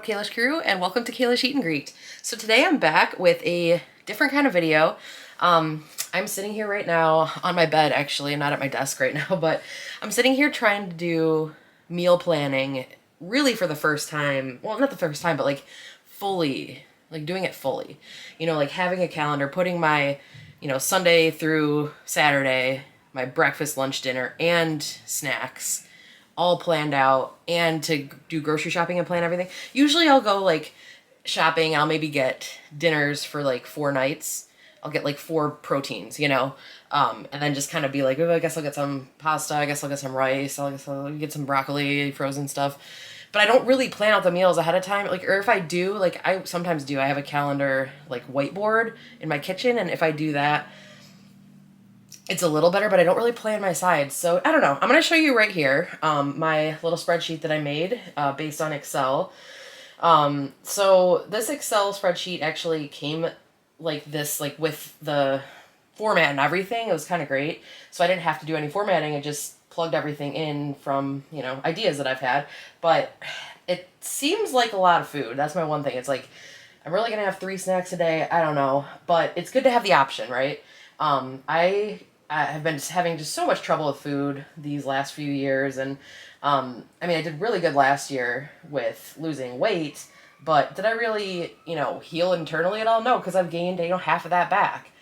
up, Kayla's crew, and welcome to Kayla's Eat and Greet. So today I'm back with a different kind of video. I'm sitting here right now on my bed, actually. I'm not at my desk right now, but I'm sitting here trying to do meal planning really for the first time. Well, not the first time, but like fully, like doing it fully. You know, like having a calendar, putting my, Sunday through Saturday, my breakfast, lunch, dinner, and snacks all planned out, and to do grocery shopping and plan everything. Usually I'll go like shopping, I'll maybe get dinners for like 4 nights. I'll get like 4 proteins, and then just kind of be like, oh, I guess I'll get some pasta, I guess I'll get some rice, I guess I'll get some broccoli, frozen stuff. But I don't really plan out the meals ahead of time. Like, or if I do, like I sometimes do, I have a calendar like whiteboard in my kitchen, and if I do that, it's a little better, but I don't really plan my sides. So I don't know. I'm going to show you right here my little spreadsheet that I made based on Excel. So this Excel spreadsheet actually came like this, like with the format and everything. It was kind of great. So I didn't have to do any formatting. I just plugged everything in from, ideas that I've had. But it seems like a lot of food. That's my one thing. It's like, I'm really going to have 3 snacks a day. I don't know. But it's good to have the option, right? I have been having just so much trouble with food these last few years, and I did really good last year with losing weight, but did I really, heal internally at all? No, because I've gained, half of that back.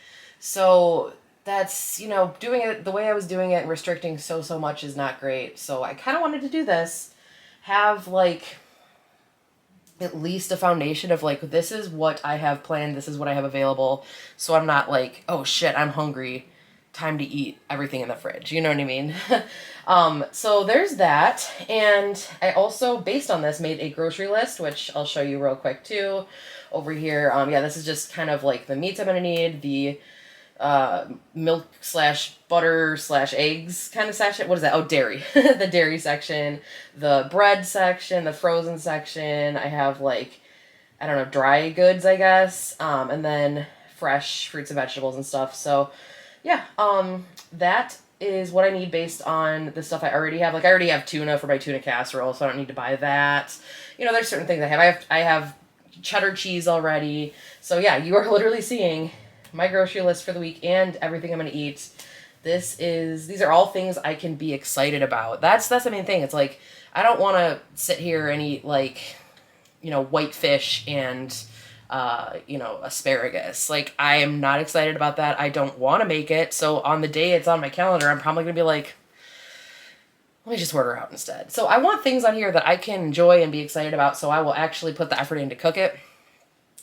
So that's, doing it the way I was doing it and restricting so much is not great. So I kind of wanted to do this, have like at least a foundation of like, this is what I have planned, this is what I have available, so I'm not like, oh shit, I'm hungry, time to eat everything in the fridge. You know what I mean? So there's that. And I also, based on this, made a grocery list, which I'll show you real quick too. Over here, this is just kind of like the meats I'm gonna need, the milk / butter / eggs kind of section. What is that? Oh, dairy. The dairy section, the bread section, the frozen section. I have like, I don't know, dry goods, I guess. And then fresh fruits and vegetables and stuff. So yeah, that is what I need based on the stuff I already have. Like, I already have tuna for my tuna casserole, so I don't need to buy that. There's certain things I have. I have cheddar cheese already. So yeah, you are literally seeing my grocery list for the week and everything I'm going to eat. These are all things I can be excited about. That's the main thing. It's like, I don't want to sit here and eat like, white fish and asparagus. Like, I am not excited about that. I don't want to make it. So on the day it's on my calendar, I'm probably going to be like, let me just order out instead. So I want things on here that I can enjoy and be excited about. So I will actually put the effort in to cook it.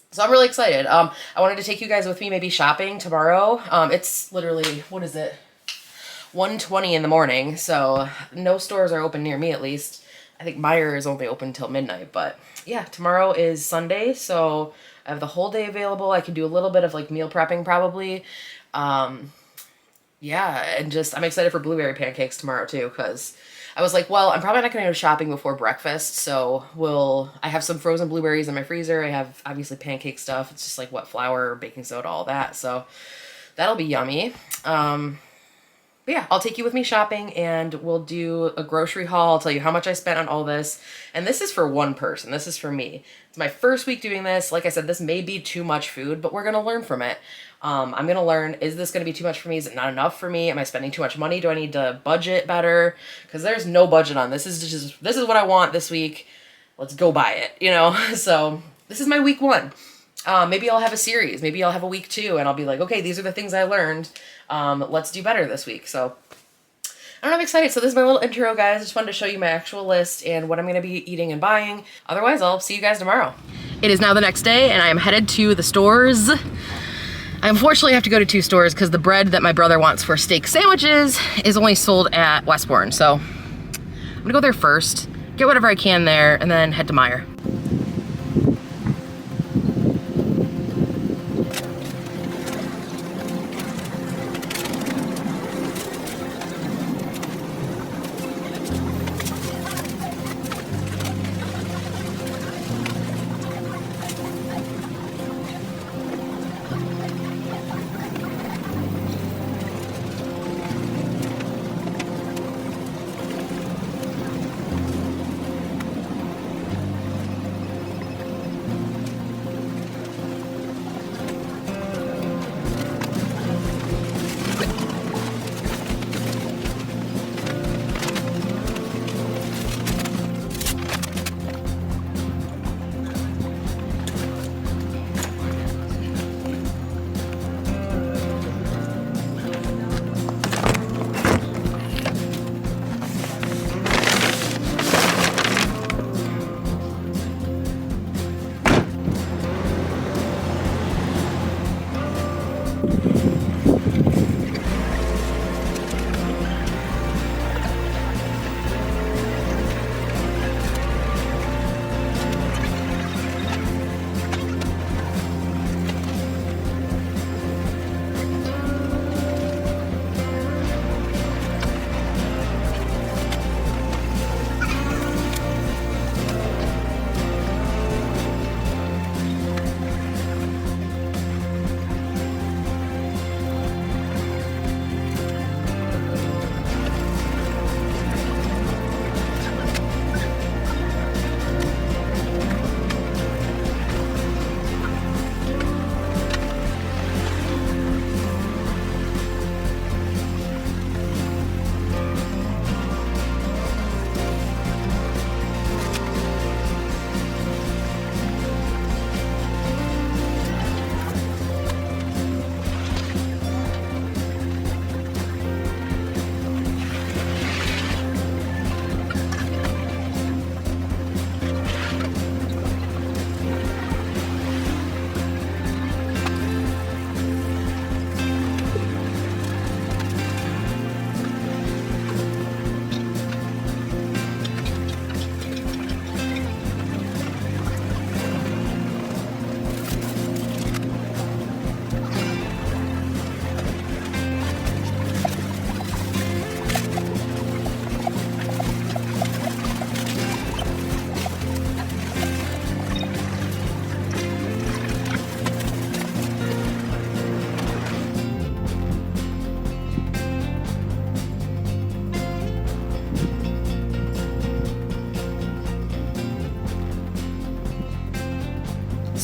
So I'm really excited. I wanted to take you guys with me maybe shopping tomorrow. It's literally, what is it? 1:20 in the morning. So no stores are open near me, at least. I think Meijer is only open until midnight, but yeah, tomorrow is Sunday, so I have the whole day available. I can do a little bit of like meal prepping probably. Yeah, and just, I'm excited for blueberry pancakes tomorrow too, because I was like, well, I'm probably not going to go shopping before breakfast, so I have some frozen blueberries in my freezer. I have obviously pancake stuff. It's just like what, flour, baking soda, all that, so that'll be yummy. But yeah, I'll take you with me shopping, and we'll do a grocery haul. I'll tell you how much I spent on all this. And this is for one person. This is for me. It's my first week doing this. Like I said, this may be too much food, but we're going to learn from it. I'm going to learn, is this going to be too much for me? Is it not enough for me? Am I spending too much money? Do I need to budget better? Because there's no budget on this. This is what I want this week. Let's go buy it, So this is my week 1. Maybe I'll have a series. Maybe I'll have a week 2, and I'll be like, okay, these are the things I learned. Let's do better this week. So I don't know, I'm excited. So this is my little intro, guys. I just wanted to show you my actual list and what I'm going to be eating and buying. Otherwise, I'll see you guys tomorrow. It is now the next day, and I am headed to the stores. I unfortunately have to go to 2 stores because the bread that my brother wants for steak sandwiches is only sold at Westbourne. So I'm going to go there first, get whatever I can there, and then head to Meijer.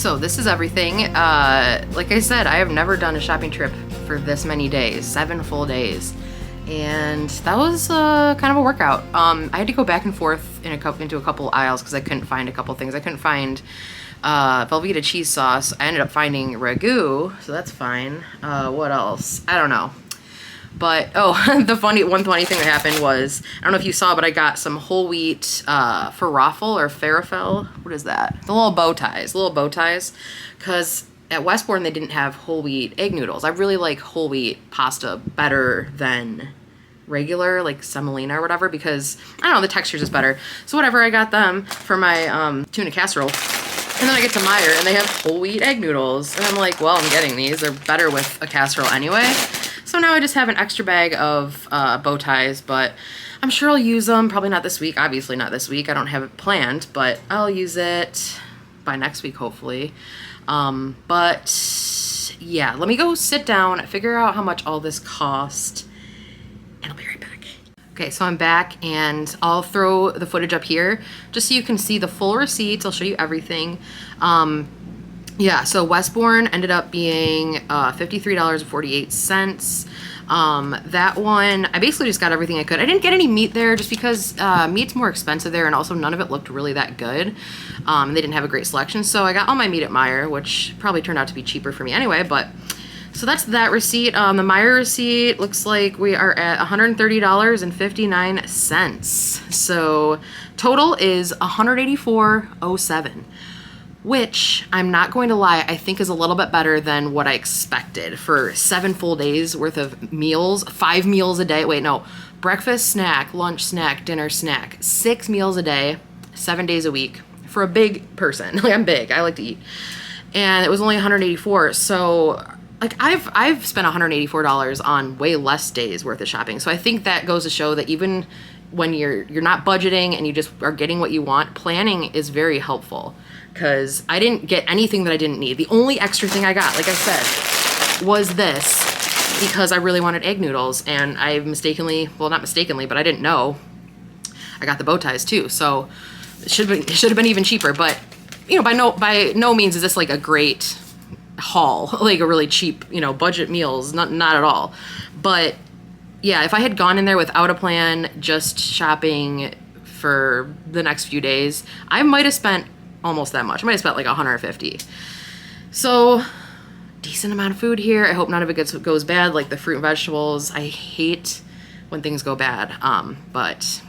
So this is everything. Like I said, I have never done a shopping trip for this many days, 7 full days. And that was kind of a workout. I had to go back and forth into a couple aisles because I couldn't find a couple things. I couldn't find Velveeta cheese sauce. I ended up finding ragu, so that's fine. What else? I don't know. But, oh, one funny thing that happened was, I don't know if you saw, but I got some whole wheat falafel or falafel. What is that? The little bow ties. Because at Westbourne, they didn't have whole wheat egg noodles. I really like whole wheat pasta better than regular, like semolina or whatever, because, I don't know, the texture's just better. So whatever, I got them for my tuna casserole. And then I get to Meijer, and they have whole wheat egg noodles. And I'm like, well, I'm getting these. They're better with a casserole anyway. So now I just have an extra bag of bow ties, but I'm sure I'll use them. Probably not this week. Obviously not this week. I don't have it planned, but I'll use it by next week, hopefully. But yeah, let me go sit down, figure out how much all this cost, and I'll be right back. Okay, so I'm back, and I'll throw the footage up here just so you can see the full receipts. I'll show you everything. Yeah, so Westbourne ended up being $53.48. That one, I basically just got everything I could. I didn't get any meat there just because meat's more expensive there, and also none of it looked really that good. They didn't have a great selection, so I got all my meat at Meijer, which probably turned out to be cheaper for me anyway, but so that's that receipt. The Meijer receipt looks like we are at $130.59. So total is $184.07. Which, I'm not going to lie, I think is a little bit better than what I expected for 7 full days worth of meals, 5 meals a day. Wait, no, breakfast, snack, lunch, snack, dinner, snack, 6 meals a day, 7 days a week for a big person. Like, I'm big, I like to eat. And it was only $184. So like I've spent $184 on way less days worth of shopping. So I think that goes to show that even when you're not budgeting and you just are getting what you want, planning is very helpful. Because I didn't get anything that I didn't need. The only extra thing I got, like I said, was this because I really wanted egg noodles, and I mistakenly, well, not mistakenly, but I didn't know I got the bow ties too. So it should have been even cheaper. But you know, by no means is this like a great haul, like a really cheap, you know, budget meals. Not at all. But yeah, if I had gone in there without a plan, just shopping for the next few days, I might have spent almost that much. I might have spent like $150. So decent amount of food here. I hope none of it goes bad, like the fruit and vegetables. I hate when things go bad, but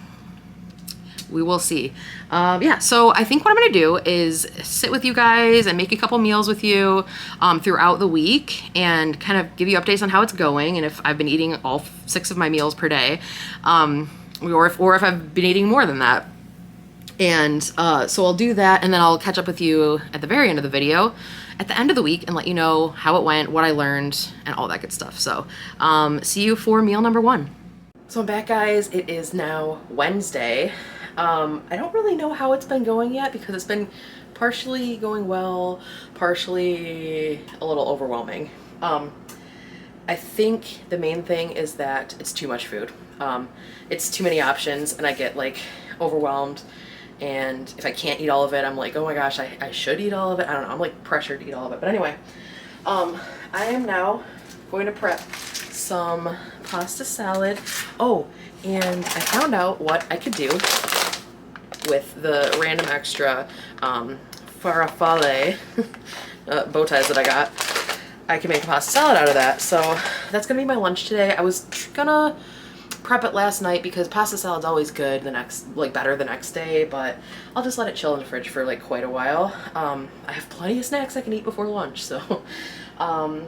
we will see. Yeah, so I think what I'm gonna do is sit with you guys and make a couple meals with you throughout the week and kind of give you updates on how it's going and if I've been eating all 6 of my meals per day, or if I've been eating more than that. And so I'll do that, and then I'll catch up with you at the very end of the video at the end of the week and let you know how it went, what I learned, and all that good stuff. So see you for meal number 1. So I'm back, guys. It is now Wednesday. I don't really know how it's been going yet because it's been partially going well, partially a little overwhelming. I think the main thing is that it's too much food. It's too many options, and I get like overwhelmed. And if I can't eat all of it, I'm like, oh my gosh, I should eat all of it. I don't know, I'm like pressured to eat all of it. But anyway, I am now going to prep some pasta salad. Oh, and I found out what I could do with the random extra farfalle bow ties that I got. I can make a pasta salad out of that. So that's gonna be my lunch today. I was gonna prep it last night because pasta salad's always good better the next day, but I'll just let it chill in the fridge for like quite a while. I have plenty of snacks I can eat before lunch, so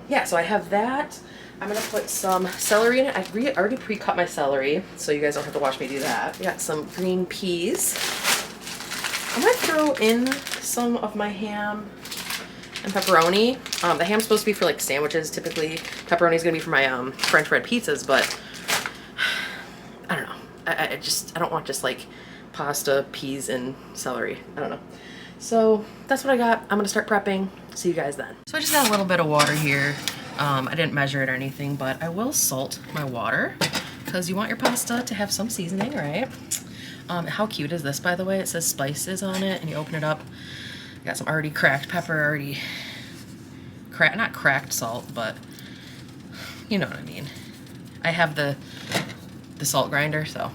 yeah, so I have that. I'm gonna put some celery in it. I've already pre-cut my celery, so you guys don't have to watch me do that. We got some green peas. I'm gonna throw in some of my ham and pepperoni. The ham's supposed to be for like sandwiches typically. Pepperoni's gonna be for my French bread pizzas, but I don't know. I don't want just like pasta, peas, and celery. I don't know. So that's what I got. I'm gonna start prepping. See you guys then. So I just got a little bit of water here. I didn't measure it or anything, but I will salt my water because you want your pasta to have some seasoning, right? How cute is this, by the way? It says spices on it, and you open it up. Got some already cracked pepper, already not cracked salt, but you know what I mean. I have the salt grinder, so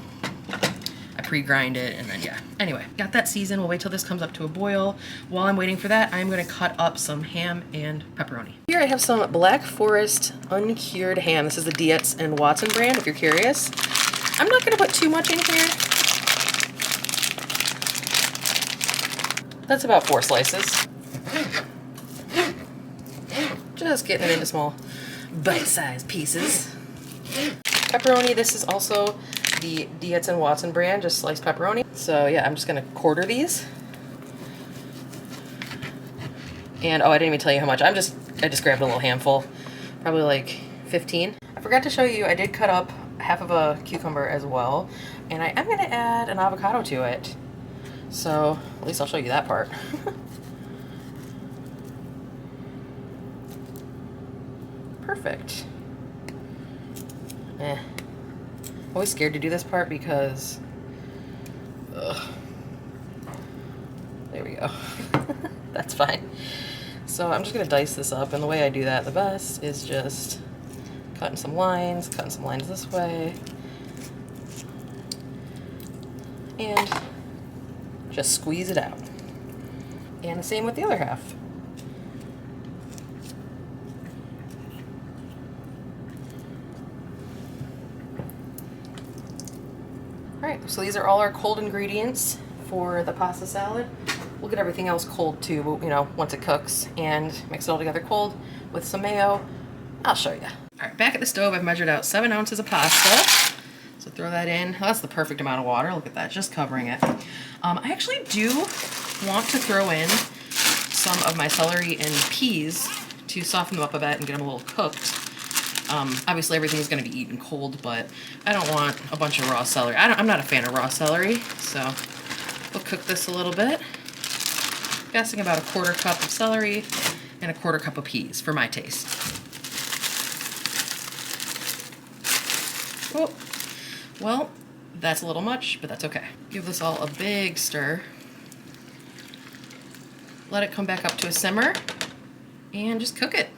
I pre-grind it, and then yeah. Anyway, got that seasoned. We'll wait till this comes up to a boil. While I'm waiting for that, I'm gonna cut up some ham and pepperoni. Here I have some Black Forest uncured ham. This is the Dietz and Watson brand, if you're curious. I'm not gonna put too much in here. That's about 4 slices. Just getting it into small bite-sized pieces. Pepperoni, this is also the Dietz and Watson brand, just sliced pepperoni. So yeah, I'm just gonna quarter these. And oh, I didn't even tell you how much. I just grabbed a little handful, probably like 15. I forgot to show you, I did cut up half of a cucumber as well, and I am gonna add an avocado to it. So at least I'll show you that part. Perfect. Always scared to do this part because, ugh. There we go. That's fine. So I'm just gonna dice this up, and the way I do that the best is just cutting some lines this way, and just squeeze it out. And the same with the other half. Alright, so these are all our cold ingredients for the pasta salad. We'll get everything else cold too, you know, once it cooks, and mix it all together cold with some mayo. I'll show you. Alright, back at the stove, I've measured out 7 ounces of pasta. So throw that in. Oh, that's the perfect amount of water. Look at that, just covering it. I actually do want to throw in some of my celery and peas to soften them up a bit and get them a little cooked. Obviously everything's going to be eaten cold, but I don't want a bunch of raw celery. I'm not a fan of raw celery, so we'll cook this a little bit. Guessing about a 1/4 cup of celery and a 1/4 cup of peas for my taste. Oh, well, that's a little much, but that's okay. Give this all a big stir. Let it come back up to a simmer and just cook it.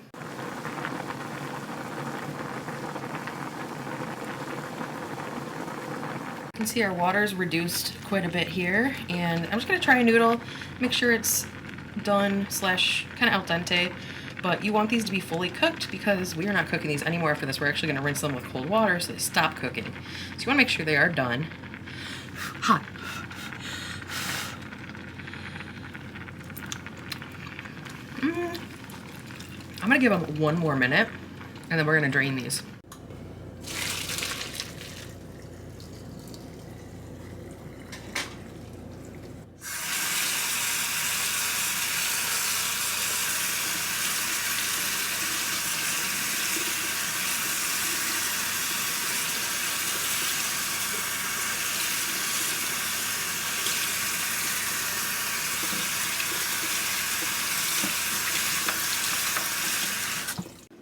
You can see our water's reduced quite a bit here, and I'm just gonna try a noodle, make sure it's done slash kind of al dente, but you want these to be fully cooked because we are not cooking these anymore after this. We're actually gonna rinse them with cold water so they stop cooking. So you wanna make sure they are done. Hot. I'm gonna give them 1 more minute, and then we're gonna drain these.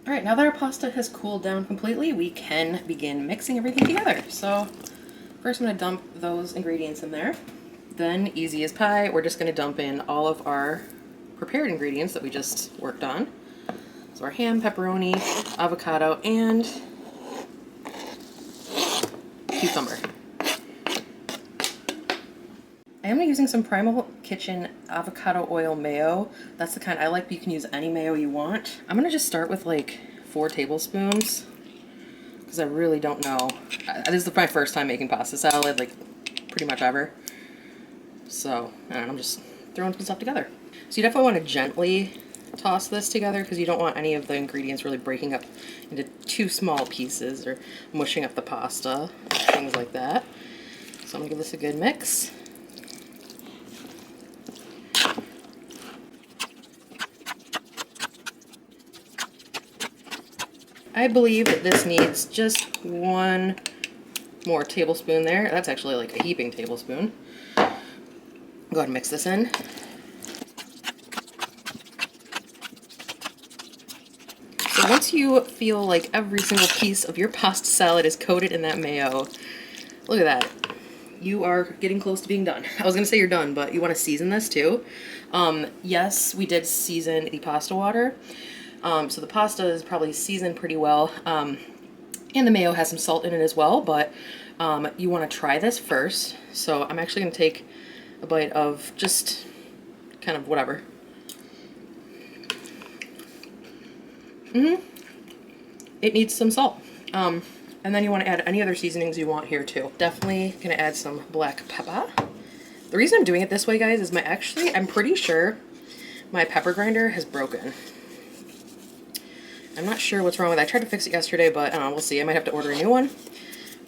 All right, now that our pasta has cooled down completely, we can begin mixing everything together. So first I'm gonna dump those ingredients in there. Then, easy as pie, we're just gonna dump in all of our prepared ingredients that we just worked on. So our ham, pepperoni, avocado, and cucumber. I am using some Primal Kitchen avocado oil mayo. That's the kind I like, but you can use any mayo you want. I'm gonna just start with like 4 tablespoons because I really don't know. This is my first time making pasta salad, like pretty much ever. So, I don't know, I'm just throwing some stuff together. So you definitely want to gently toss this together because you don't want any of the ingredients really breaking up into too small pieces or mushing up the pasta, things like that. So I'm gonna give this a good mix. I believe that this needs just 1 more tablespoon there. That's actually like a heaping tablespoon. Go ahead and mix this in. So once you feel like every single piece of your pasta salad is coated in that mayo, look at that. you are getting close to being done. I was gonna say you're done, but you want to season this too. Yes, we did season the pasta water. So the pasta is probably seasoned pretty well. And the mayo has some salt in it as well, but you want to try this first. So I'm actually going to take a bite of just kind of whatever. It needs some salt. And then you want to add any other seasonings you want here too. Definitely going to add some black pepper. The reason I'm doing it this way, guys, is I'm pretty sure my pepper grinder has broken. I'm not sure what's wrong with it. I tried to fix it yesterday, but I don't know, we'll see. I might have to order a new one.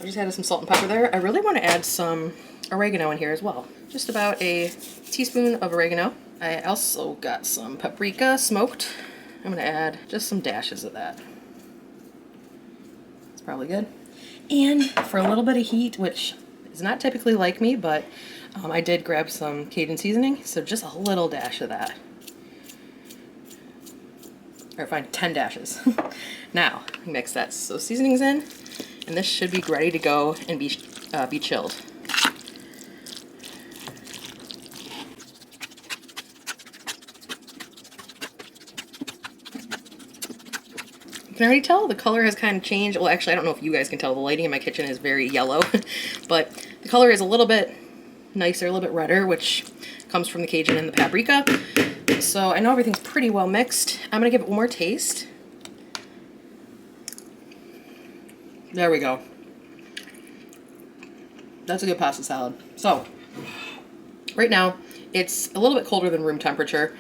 I just added some salt and pepper there. I really want to add some oregano in here as well. Just about a teaspoon of oregano. I also got some paprika smoked. I'm going to add just some dashes of that. It's probably good. And for a little bit of heat, which is not typically like me, but I did grab some Cajun seasoning, so just a little dash of that. Or fine, 10 dashes. Now, mix that so seasonings in, and this should be ready to go and be chilled. You can already tell the color has kind of changed. Well, actually, I don't know if you guys can tell. The lighting in my kitchen is very yellow, but the color is a little bit nicer, a little bit redder, which comes from the Cajun and the paprika. So I know everything's pretty well mixed. I'm gonna give it one more taste. There we go. That's a good pasta salad. So right now it's a little bit colder than room temperature.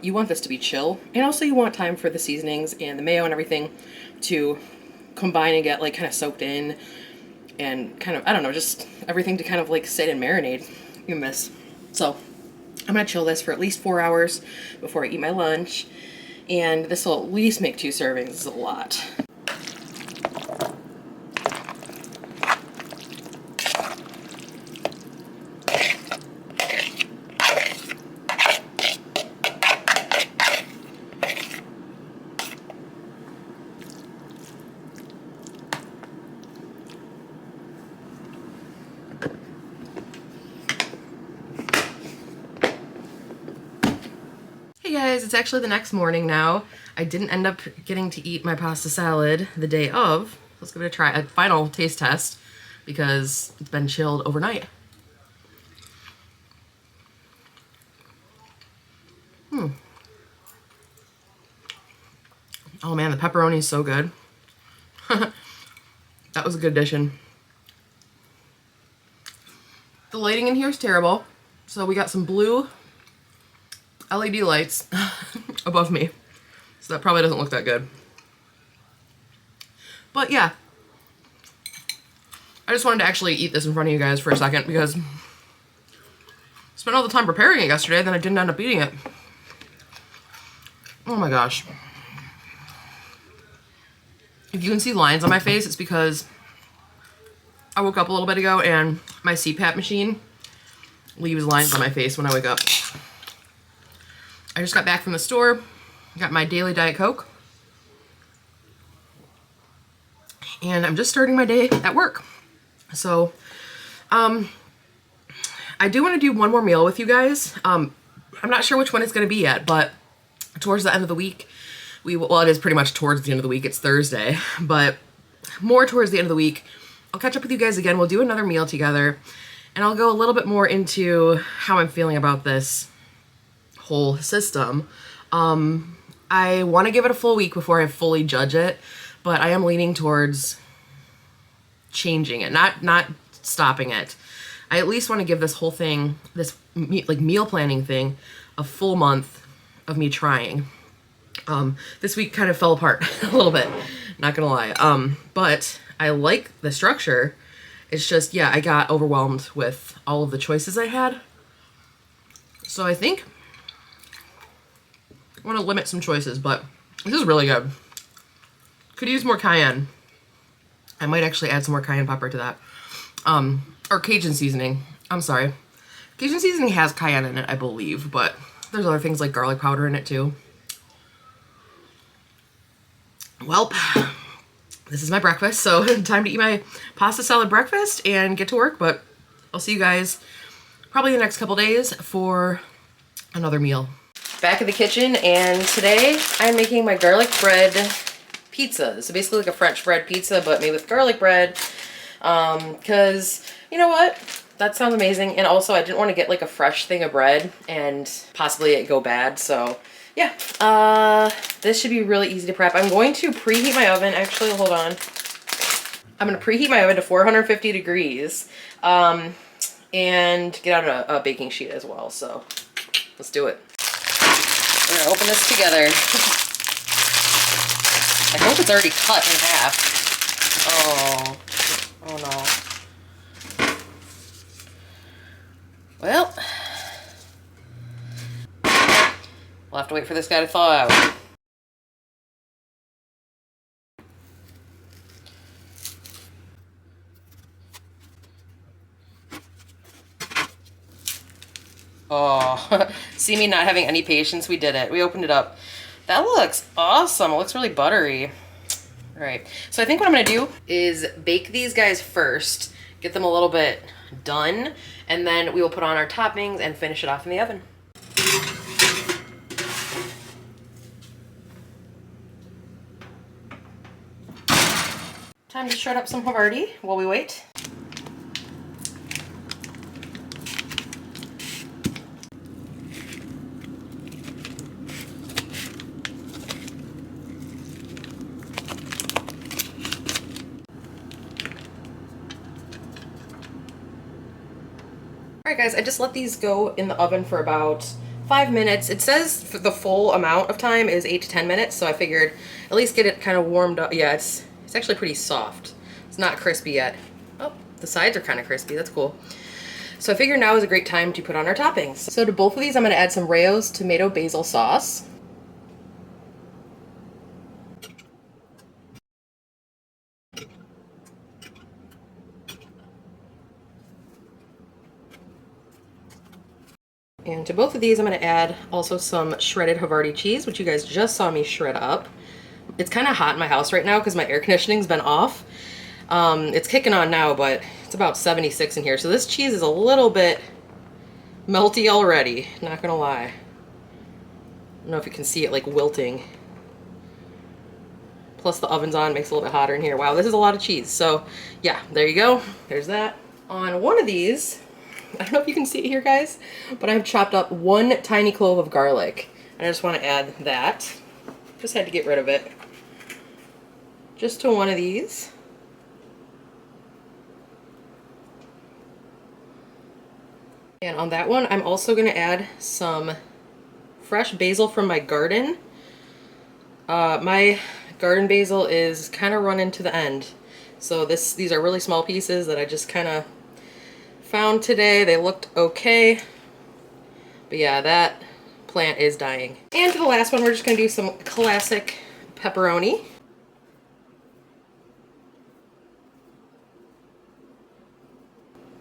You want this to be chill, and also you want time for the seasonings and the mayo and everything to combine and get like kind of soaked in, and kind of, I don't know, just everything to kind of like sit and marinate in this. So I'm gonna chill this for at least 4 hours before I eat my lunch, and this will at least make 2 servings. This is a lot. Hey guys, it's actually the next morning now. I didn't end up getting to eat my pasta salad the day of. Let's give it a try, a final taste test, because it's been chilled overnight. Oh man, the pepperoni is so good. That was a good addition. The lighting in here is terrible, so we got some blue LED lights above me, so that probably doesn't look that good. But yeah, I just wanted to actually eat this in front of you guys for a second, because I spent all the time preparing it yesterday, then I didn't end up eating it. Oh my gosh. If you can see lines on my face, it's because I woke up a little bit ago and my CPAP machine leaves lines on my face when I wake up. I just got back from the store, got my daily Diet Coke, and I'm just starting my day at work. So, I do want to do one more meal with you guys. I'm not sure which one it's going to be yet, but towards the end of the week, well, it is pretty much towards the end of the week, it's Thursday, but more towards the end of the week, I'll catch up with you guys again. We'll do another meal together, and I'll go a little bit more into how I'm feeling about this whole system. I want to give it a full week before I fully judge it, but I am leaning towards changing it, not stopping it. I at least want to give this whole thing, this like meal planning thing, a full month of me trying. This week kind of fell apart a little bit, not gonna lie. But I like the structure. It's just, yeah, I got overwhelmed with all of the choices I had. So I think I want to limit some choices, but this is really good. Could use more cayenne. I might actually add some more cayenne pepper to that. Or Cajun seasoning. I'm sorry. Cajun seasoning has cayenne in it, I believe, but there's other things like garlic powder in it too. Well, this is my breakfast, so time to eat my pasta salad breakfast and get to work, but I'll see you guys probably the next couple days for another meal. Back in the kitchen, and today I'm making my garlic bread pizza. So basically like a French bread pizza, but made with garlic bread. Because you know what? That sounds amazing. And also I didn't want to get like a fresh thing of bread and possibly it go bad. So yeah, this should be really easy to prep. I'm going to preheat my oven. Actually, hold on. I'm going to preheat my oven to 450 degrees and get out a baking sheet as well. So let's do it. We're going to open this together. I hope it's already cut in half. Oh no. Well, we'll have to wait for this guy to thaw out. Oh, see me not having any patience? We did it. We opened it up. That looks awesome. It looks really buttery. All right, so I think what I'm gonna do is bake these guys first, get them a little bit done, and then we will put on our toppings and finish it off in the oven. Time to shred up some Havarti while we wait. All right guys, I just let these go in the oven for about 5 minutes. It says for the full amount of time is 8 to 10 minutes, so I figured at least get it kind of warmed up. Yeah, it's actually pretty soft. It's not crispy yet. Oh, the sides are kind of crispy. That's cool. So I figured now is a great time to put on our toppings. So to both of these, I'm going to add some Rao's tomato basil sauce. And to both of these, I'm going to add also some shredded Havarti cheese, which you guys just saw me shred up. It's kind of hot in my house right now because my air conditioning's been off. It's kicking on now, but it's about 76 in here. So this cheese is a little bit melty already, not going to lie. I don't know if you can see it like wilting. Plus the oven's on, makes it a little bit hotter in here. Wow, this is a lot of cheese. So yeah, there you go. There's that. On one of these, I don't know if you can see it here, guys, but I've chopped up 1 tiny clove of garlic. And I just want to add that. Just had to get rid of it. Just to one of these. And on that one, I'm also going to add some fresh basil from my garden. My garden basil is kind of run into the end. So these are really small pieces that I just kind of found today. They looked okay. But yeah, that plant is dying. And for the last one, we're just going to do some classic pepperoni.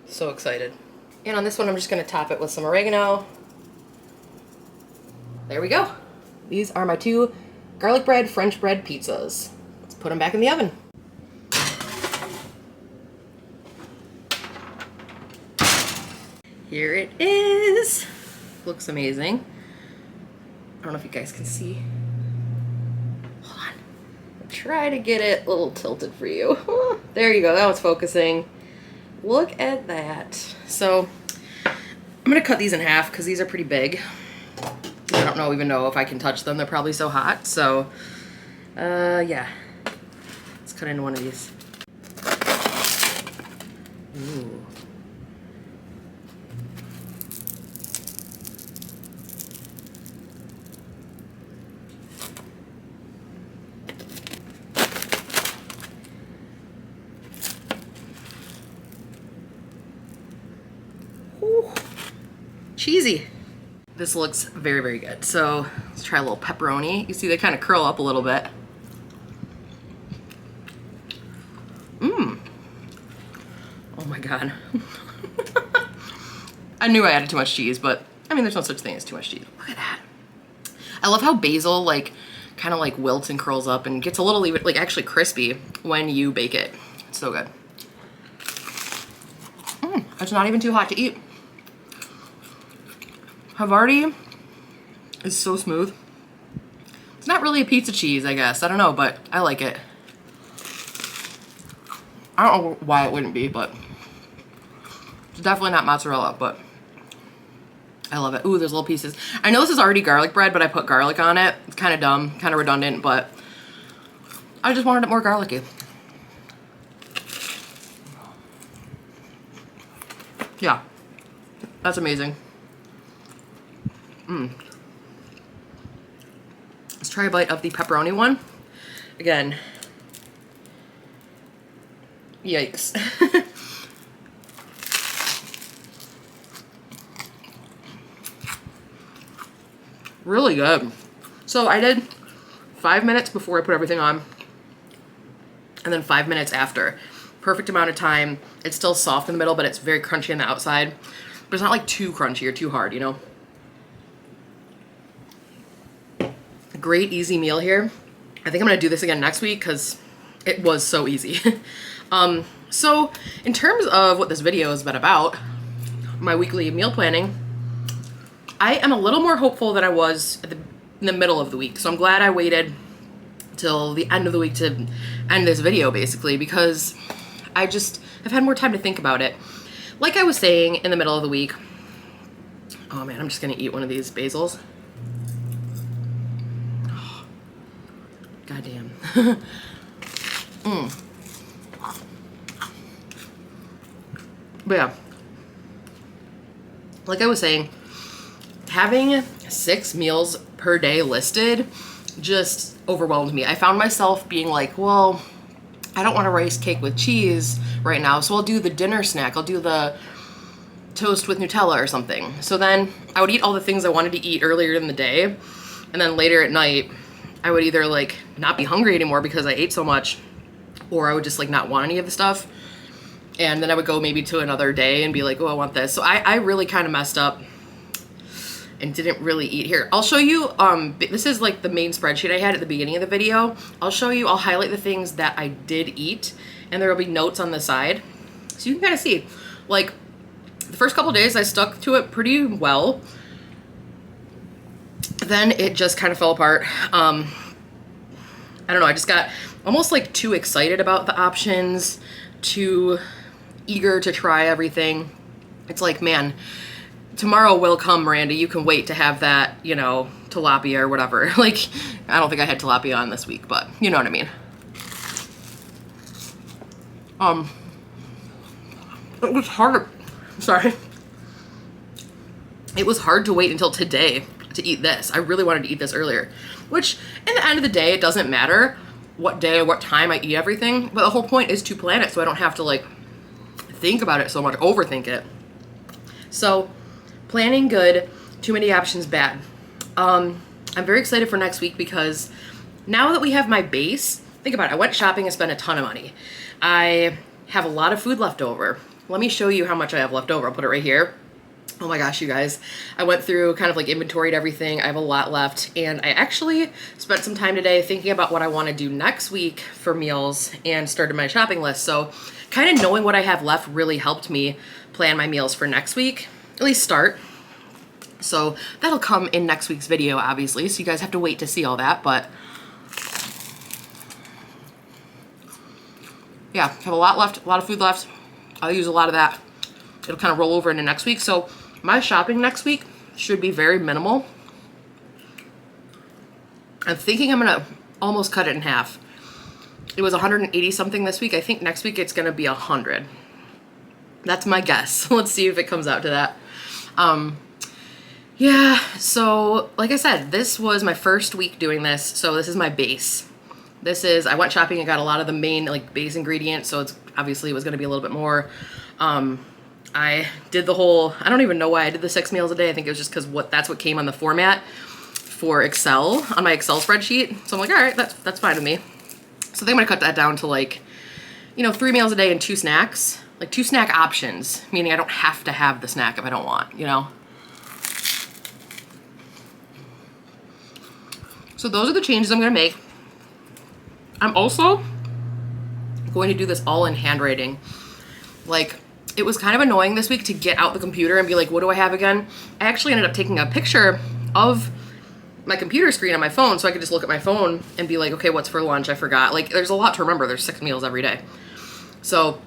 So excited. And on this one, I'm just going to top it with some oregano. There we go. These are my 2 garlic bread French bread pizzas. Let's put them back in the oven. Here it is. Looks amazing. I don't know if you guys can see. Hold on. I'll try to get it a little tilted for you. There you go. That was focusing. Look at that. So I'm going to cut these in half because these are pretty big. I don't even know if I can touch them. They're probably so hot. So yeah. Let's cut into one of these. Ooh. Ooh. Cheesy. This looks very, very good. So let's try a little pepperoni. You see they kind of curl up a little bit. Mmm. Oh my God. I knew I added too much cheese, but I mean, there's no such thing as too much cheese. Look at that. I love how basil like kind of like wilts and curls up and gets a little even like actually crispy when you bake it. It's so good. Mmm. It's not even too hot to eat. Havarti is so smooth. It's not really a pizza cheese, I guess. I don't know, but I like it. I don't know why it wouldn't be, but it's definitely not mozzarella, but I love it. Ooh, there's little pieces. I know this is already garlic bread, but I put garlic on it. It's kind of dumb, kind of redundant, but I just wanted it more garlicky. Yeah, that's amazing. Let's try a bite of the pepperoni one. Again, yikes. Really good. So I did 5 minutes before I put everything on, and then 5 minutes after. Perfect amount of time. It's still soft in the middle, but it's very crunchy on the outside. But it's not like too crunchy or too hard, you know? Great easy meal here. I think I'm gonna do this again next week because it was so easy. So in terms of what this video has been about, my weekly meal planning, I am a little more hopeful than I was in the middle of the week. So I'm glad I waited till the end of the week to end this video, basically, because I've had more time to think about it. Like I was saying in the middle of the week, oh man, I'm just gonna eat one of these basils. Oh, goddamn. But yeah, like I was saying, having 6 meals per day listed just overwhelmed me. I found myself being like, well, I don't want a rice cake with cheese right now, so I'll do the dinner snack. I'll do the toast with Nutella or something. So then I would eat all the things I wanted to eat earlier in the day, and then later at night, I would either like not be hungry anymore because I ate so much, or I would just like not want any of the stuff. And then I would go maybe to another day and be like, oh, I want this. So I really kind of messed up and didn't really eat here. I'll show you, this is like the main spreadsheet I had at the beginning of the video. I'll highlight the things that I did eat, and there will be notes on the side. So you can kind of see, like, the first couple days I stuck to it pretty well. Then it just kind of fell apart. I don't know, I just got almost like too excited about the options, too eager to try everything. It's like, man, tomorrow will come, Miranda. You can wait to have that, you know, tilapia or whatever. Like, I don't think I had tilapia on this week, but you know what I mean. It was hard. Sorry. It was hard to wait until today to eat this. I really wanted to eat this earlier, which in the end of the day, it doesn't matter what day or what time I eat everything, but the whole point is to plan it so I don't have to like think about it so much, overthink it. So planning good, too many options bad. I'm very excited for next week because now that we have my base, think about it, I went shopping and spent a ton of money. I have a lot of food left over. Let me show you how much I have left over. I'll put it right here. Oh my gosh, you guys. I went through kind of like inventoried everything. I have a lot left, and I actually spent some time today thinking about what I want to do next week for meals and started my shopping list. So kind of knowing what I have left really helped me plan my meals for next week, at least start. So that'll come in next week's video, obviously, so you guys have to wait to see all that, but yeah, have a lot left, a lot of food left. I'll use a lot of that. It'll kind of roll over into next week. So my shopping next week should be very minimal. I'm thinking I'm gonna almost cut it in half. It was 180 something this week. I think next week it's gonna be 100. That's my guess. Let's see if it comes out to that. Yeah, so like I said, this was my first week doing this. So this is my base. I went shopping and got a lot of the main like base ingredients. So it's obviously it was gonna be a little bit more. I did the whole, I don't even know why I did the 6 meals a day. I think it was just because that's what came on the format for Excel, on my Excel spreadsheet. So I'm like, all right, that's fine with me. So I think I'm gonna cut that down to like, 3 meals a day and 2 snacks. Like 2 snack options, meaning I don't have to have the snack if I don't want, So those are the changes I'm gonna make. I'm also going to do this all in handwriting. Like, it was kind of annoying this week to get out the computer and be like, what do I have again? I actually ended up taking a picture of my computer screen on my phone so I could just look at my phone and be like, okay, what's for lunch? I forgot. Like, there's a lot to remember. There's 6 meals every day. So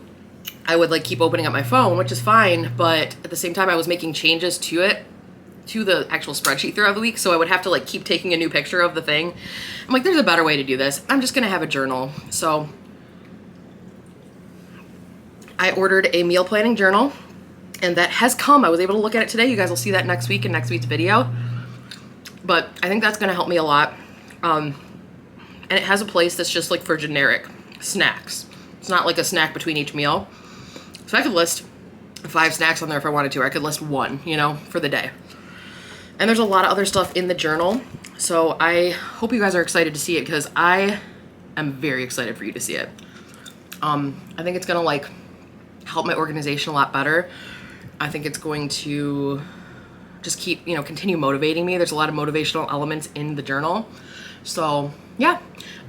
I would like keep opening up my phone, which is fine, but at the same time I was making changes to it, to the actual spreadsheet throughout the week, so I would have to like keep taking a new picture of the thing. I'm like, there's a better way to do this. I'm just gonna have a journal. So I ordered a meal planning journal, and that has come. I was able to look at it today. You guys will see that next week in next week's video. But I think that's gonna help me a lot. And it has a place that's just like for generic snacks. It's not like a snack between each meal. So I could list 5 snacks on there if I wanted to, or I could list 1, you know, for the day. And there's a lot of other stuff in the journal. So I hope you guys are excited to see it, because I am very excited for you to see it. I think it's gonna like help my organization a lot better. I think it's going to just keep, you know, continue motivating me. There's a lot of motivational elements in the journal. So yeah,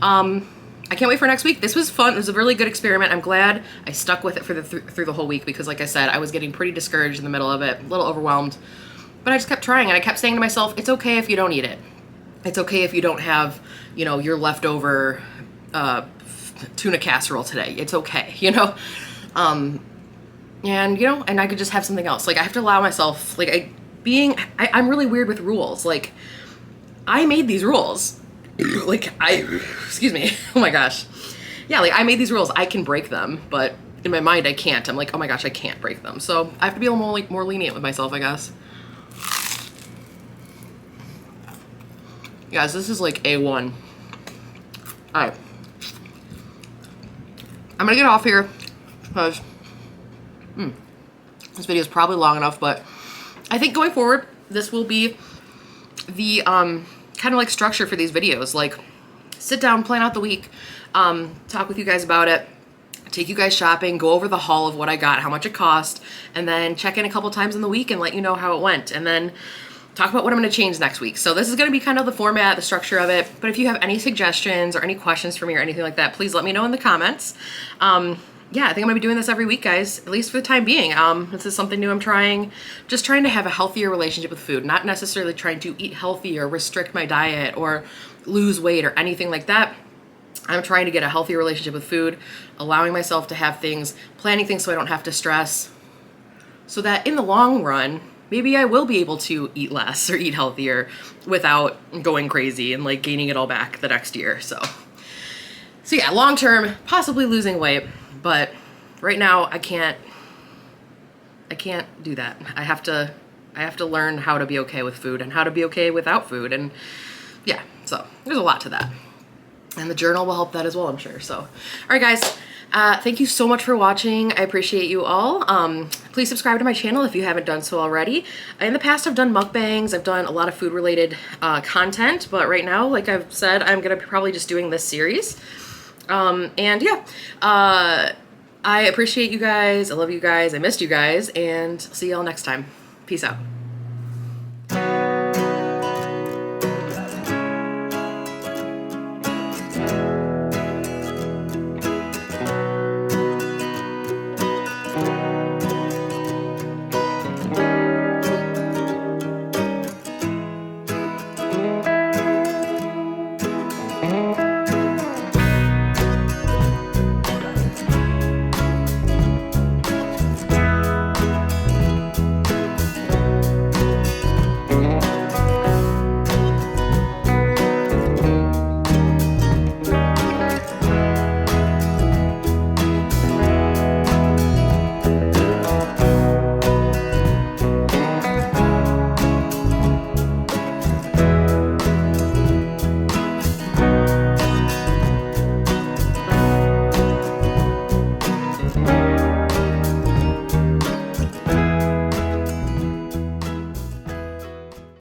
I can't wait for next week. This was fun. It was a really good experiment. I'm glad I stuck with it for through the whole week, because like I said, I was getting pretty discouraged in the middle of it, a little overwhelmed, but I just kept trying, and I kept saying to myself, it's okay if you don't eat it. It's okay if you don't have, you know, your leftover tuna casserole today. It's okay, you know? And, you know, and I could just have something else. Like, I have to allow myself, like, I'm really weird with rules. Like, I made these rules. Like, excuse me. Oh my gosh. Yeah, like, I made these rules. I can break them, but in my mind, I can't. I'm like, oh my gosh, I can't break them. So I have to be a little more, like, more lenient with myself, I guess. Guys, this is like A1. All right. I'm gonna get off here because this video is probably long enough, but I think going forward, this will be the kind of like structure for these videos. Like, sit down, plan out the week, talk with you guys about it, take you guys shopping, go over the haul of what I got, how much it cost, and then check in a couple times in the week and let you know how it went, and then talk about what I'm going to change next week. So this is going to be kind of the format, the structure of it. But if you have any suggestions or any questions for me or anything like that, please let me know in the comments. Yeah, I think I'm gonna be doing this every week, guys, at least for the time being. This is something new I'm trying. Just trying to have a healthier relationship with food, not necessarily trying to eat healthy or restrict my diet or lose weight or anything like that. I'm trying to get a healthier relationship with food, allowing myself to have things, planning things so I don't have to stress, so that in the long run, maybe I will be able to eat less or eat healthier without going crazy and like gaining it all back the next year. So yeah, long term, possibly losing weight. But right now I can't do that. I have to learn how to be okay with food and how to be okay without food. And yeah, so there's a lot to that. And the journal will help that as well, I'm sure. So, all right, guys, thank you so much for watching. I appreciate you all. Please subscribe to my channel if you haven't done so already. In the past, I've done mukbangs. I've done a lot of food related content, but right now, like I've said, I'm gonna be probably just doing this series. And yeah, I appreciate you guys. I love you guys. I missed you guys, and see y'all next time. Peace out.